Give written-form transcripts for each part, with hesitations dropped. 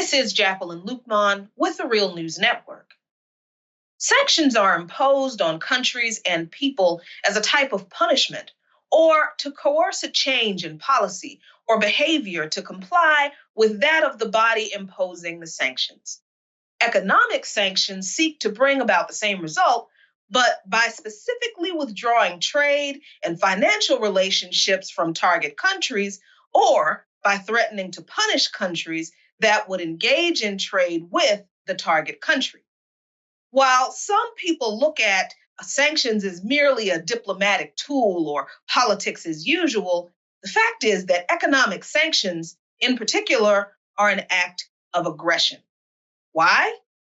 This is Jacqueline Luqman with the Real News Network. Sanctions are imposed on countries and people as a type of punishment or to coerce a change in policy or behavior to comply with that of the body imposing the sanctions. Economic sanctions seek to bring about the same result, but by specifically withdrawing trade and financial relationships from target countries or by threatening to punish countries that would engage in trade with the target country. While some people look at sanctions as merely a diplomatic tool or politics as usual, the fact is that economic sanctions, in particular, are an act of aggression. Why?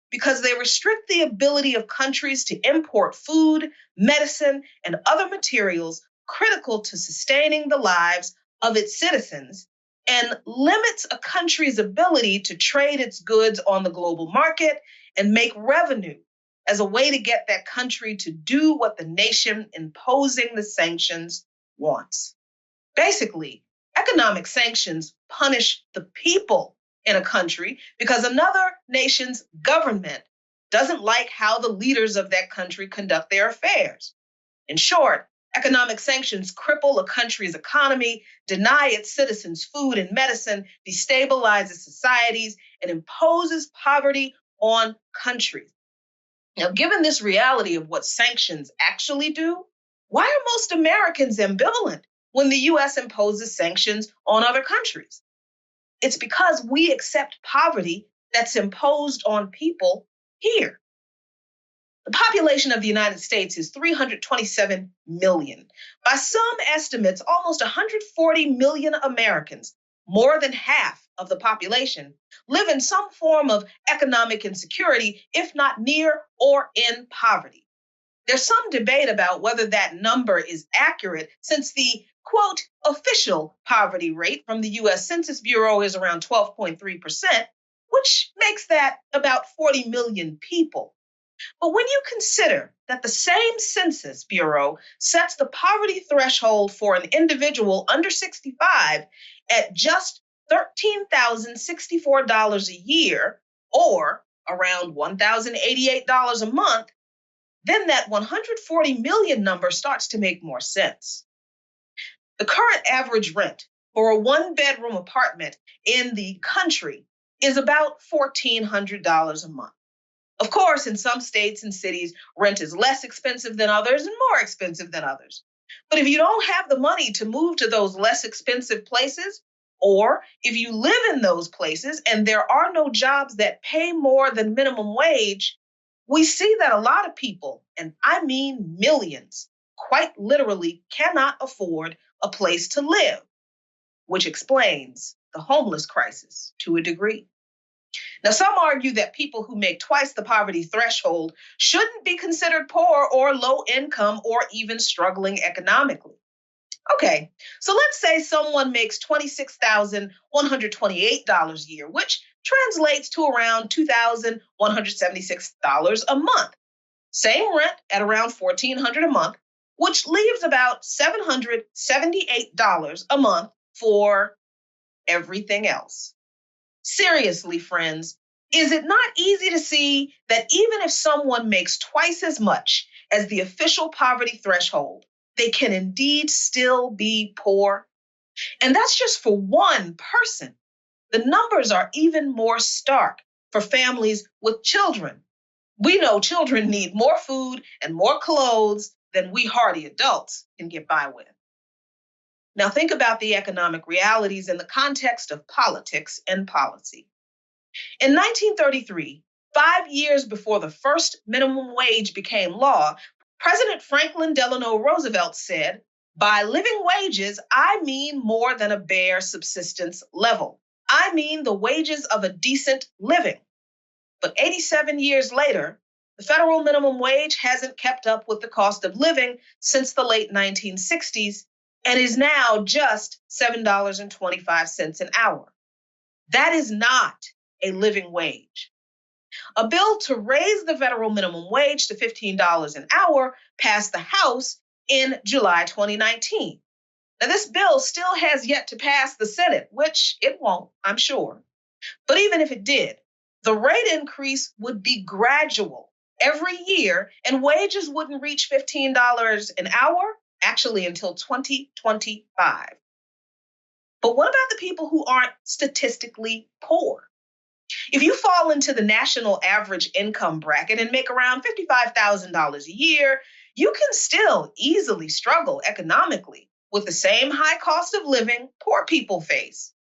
Because they restrict the ability of countries to import food, medicine, and other materials critical to sustaining the lives of its citizens and limits a country's ability to trade its goods on the global market and make revenue as a way to get that country to do what the nation imposing the sanctions wants. Basically, economic sanctions punish the people in a country because another nation's government doesn't like how the leaders of that country conduct their affairs. In short, economic sanctions cripple a country's economy, deny its citizens food and medicine, destabilizes societies, and imposes poverty on countries. Now, given this reality of what sanctions actually do, why are most Americans ambivalent when the U.S. imposes sanctions on other countries? It's because we accept poverty that's imposed on people here. The population of the United States is 327 million. By some estimates, almost 140 million Americans, more than half of the population, live in some form of economic insecurity, if not near or in poverty. There's some debate about whether that number is accurate since the, quote, official poverty rate from the U.S. Census Bureau is around 12.3%, which makes that about 40 million people. But when you consider that the same Census Bureau sets the poverty threshold for an individual under 65 at just $13,064 a year, or around $1,088 a month, then that 140 million number starts to make more sense. The current average rent for a one-bedroom apartment in the country is about $1,400 a month. Of course, in some states and cities, rent is less expensive than others and more expensive than others. But if you don't have the money to move to those less expensive places, or if you live in those places and there are no jobs that pay more than minimum wage, we see that a lot of people, and I mean millions, quite literally cannot afford a place to live, which explains the homeless crisis to a degree. Now, some argue that people who make twice the poverty threshold shouldn't be considered poor or low income or even struggling economically. Okay, so let's say someone makes $26,128 a year, which translates to around $2,176 a month. Same rent at around $1,400 a month, which leaves about $778 a month for everything else. Seriously, friends, is it not easy to see that even if someone makes twice as much as the official poverty threshold, they can indeed still be poor? And that's just for one person. The numbers are even more stark for families with children. We know children need more food and more clothes than we hardy adults can get by with. Now think about the economic realities in the context of politics and policy. In 1933, 5 years before the first minimum wage became law, President Franklin Delano Roosevelt said, "By living wages, I mean more than a bare subsistence level. I mean the wages of a decent living." But 87 years later, the federal minimum wage hasn't kept up with the cost of living since the late 1960s and is now just $7.25 an hour. That is not a living wage. A bill to raise the federal minimum wage to $15 an hour passed the House in July 2019. Now, this bill still has yet to pass the Senate, which it won't, I'm sure. But even if it did, the rate increase would be gradual every year, and wages wouldn't reach $15 an hour actually until 2025. But what about the people who aren't statistically poor? If you fall into the national average income bracket and make around $55,000 a year, you can still easily struggle economically with the same high cost of living poor people face.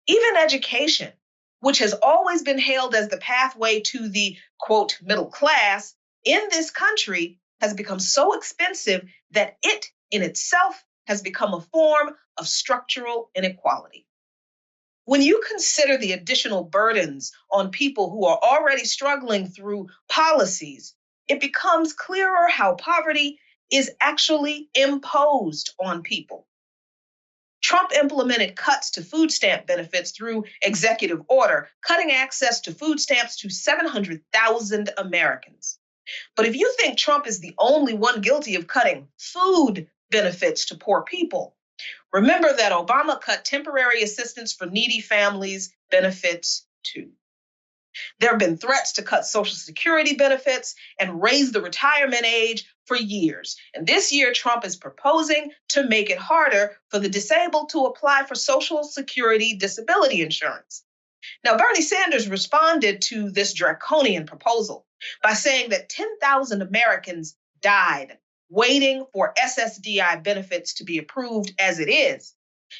Even education, which has always been hailed as the pathway to the quote middle class in this country, has become so expensive that it in itself has become a form of structural inequality. When you consider the additional burdens on people who are already struggling through policies, it becomes clearer how poverty is actually imposed on people. Trump implemented cuts to food stamp benefits through executive order, cutting access to food stamps to 700,000 Americans. But if you think Trump is the only one guilty of cutting food benefits to poor people, remember that Obama cut temporary assistance for needy families benefits too. There have been threats to cut Social Security benefits and raise the retirement age for years. And this year, Trump is proposing to make it harder for the disabled to apply for Social Security disability insurance. Now, Bernie Sanders responded to this draconian proposal by saying that 10,000 Americans died waiting for SSDI benefits to be approved as it is.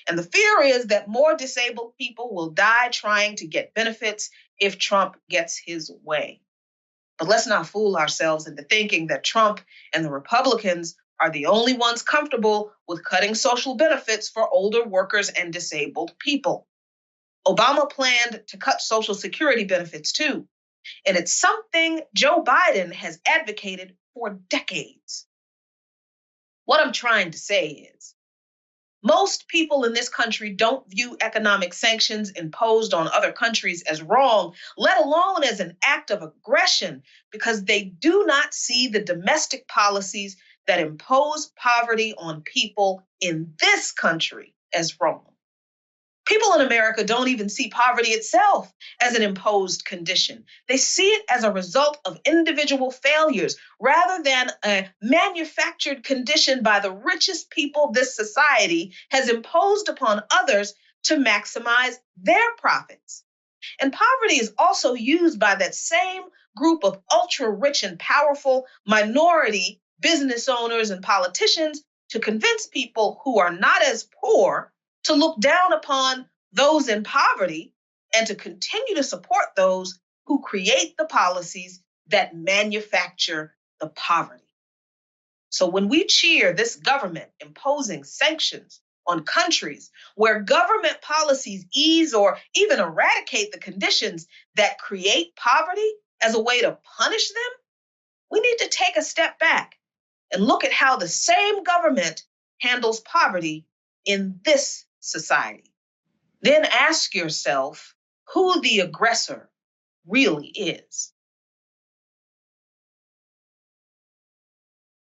And the fear is that more disabled people will die trying to get benefits if Trump gets his way. But let's not fool ourselves into thinking that Trump and the Republicans are the only ones comfortable with cutting social benefits for older workers and disabled people. Obama planned to cut Social Security benefits too, and it's something Joe Biden has advocated for decades. What I'm trying to say is, most people in this country don't view economic sanctions imposed on other countries as wrong, let alone as an act of aggression, because they do not see the domestic policies that impose poverty on people in this country as wrong. People in America don't even see poverty itself as an imposed condition. They see it as a result of individual failures rather than a manufactured condition by the richest people this society has imposed upon others to maximize their profits. And poverty is also used by that same group of ultra rich and powerful minority business owners and politicians to convince people who are not as poor to look down upon those in poverty and to continue to support those who create the policies that manufacture the poverty. So when we cheer this government imposing sanctions on countries where government policies ease or even eradicate the conditions that create poverty as a way to punish them, we need to take a step back and look at how the same government handles poverty in this society. Then ask yourself who the aggressor really is.